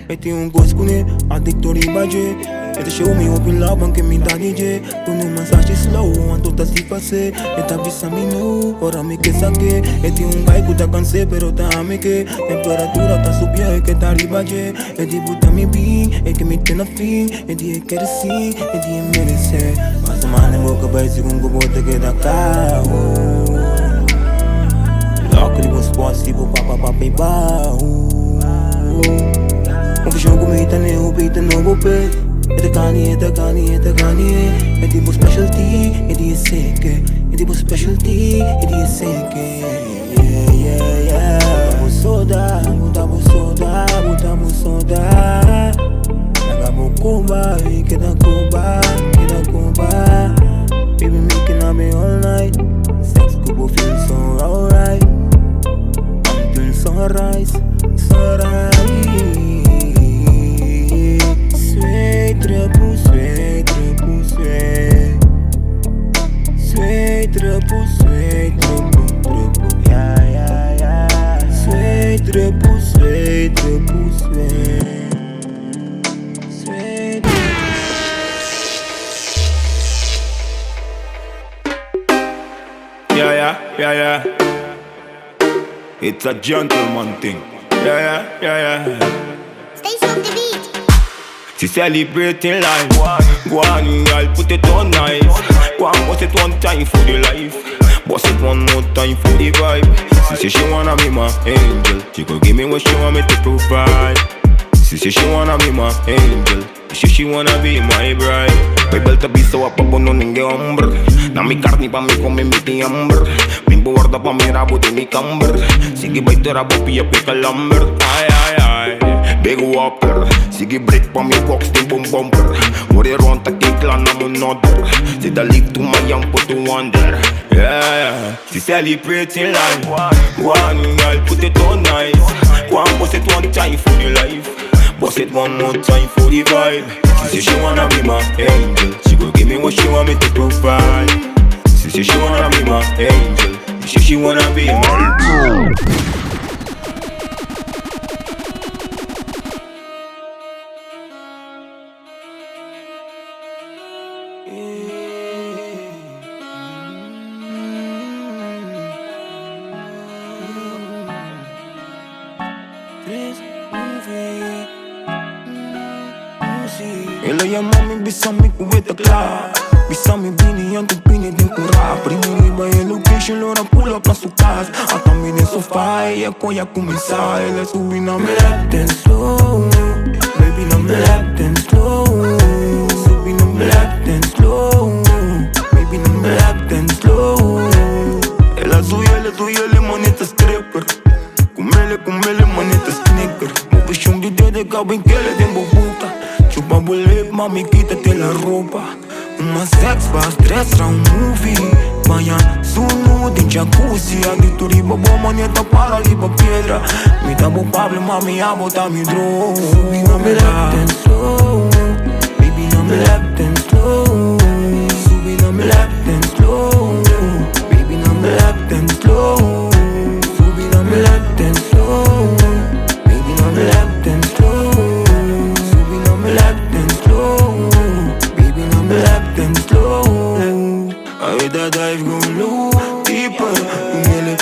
E ti un goskune, addictori baje. E te show me up in laban che mi dà DJ. Con un massaggio slow, an tutta si passe. E ta vissa mi nu, ora mi che sa che. E ti un gai kuta canse, pero ta ame che. Temperatura ta subia e che ta ribaje. E ti buttami bi, e che mi tiene fin. E ti e che sì, e ti e merece. Ma se mane boca bai si con gobote che da cao. L'occhio di buon sport tipo papa papa e bau. Om show come ita ne ubita no bope. Eta kani. E tipo specialty, e di seke. E tipo specialty, e di seke. Yeah. Butamu soda. Nagabo kuba, keda kuba. Baby making up me all night. Sex kubo feel so alright. Until sunrise. Sweet triple, yeah. Sweet triple. Yeah. It's a gentleman thing. Yeah. Stay on the beat. She celebrating life. Go on, girl, put it on nice. Go on, bust it one time for the life. Bust it one more time for the vibe. She say she wanna be my angel. She gon' give me what she want me to provide. She say she wanna be my angel. She wanna be my bride. Baby, te visto a papo no ninguém hombre. Na mi carne pa mi come mi tiambre. Mi borda pa mi rabo de mi camber. Sige baiter a bopia pica lamber. Ai. Big whopper. Sige break pa mi box din boom bumper. Mori rond ta kikla na mo nodder. Say the leave to my young put to wonder. Yeah. She celebrating life. Go on, girl, put it on nice. Go on, bust it one time for the life. Bust it one more time for the vibe. She say she wanna be my angel. She gon' give me what she want me to provide. She say she wanna be my angel. She wanna be my girl. Ela e a mami bisami kuweta klar. Bisami bini yang kupini din kura. Primiri ba yung location, lora pull up na su casa. At kami din sofá, e ako ya kumisa. Ela subi na me left and slow. Baby na me left and slow. Subi na me left and slow. Baby na me left and slow. Ela suya, le manita stripper. Kumele manita sneaker. Movies yung di de kabin kele din bubuka. Chupa bulip, mami, quítate la ropa. Uma sex pa stress ra un movie. Bayan sunu din jacuzzi. Adicto riba bo maneta para riba piedra. Mi tabo Pablo, mami, a botar mi drone. Subi na me left and slow. Baby na me left and slow. Subi na me left and slow. Baby na me left and slow. Subi na me left and slow. Baby na me left and slow. Left and slow, baby, now me left and slow. I hit that dive go low, deeper. Kumele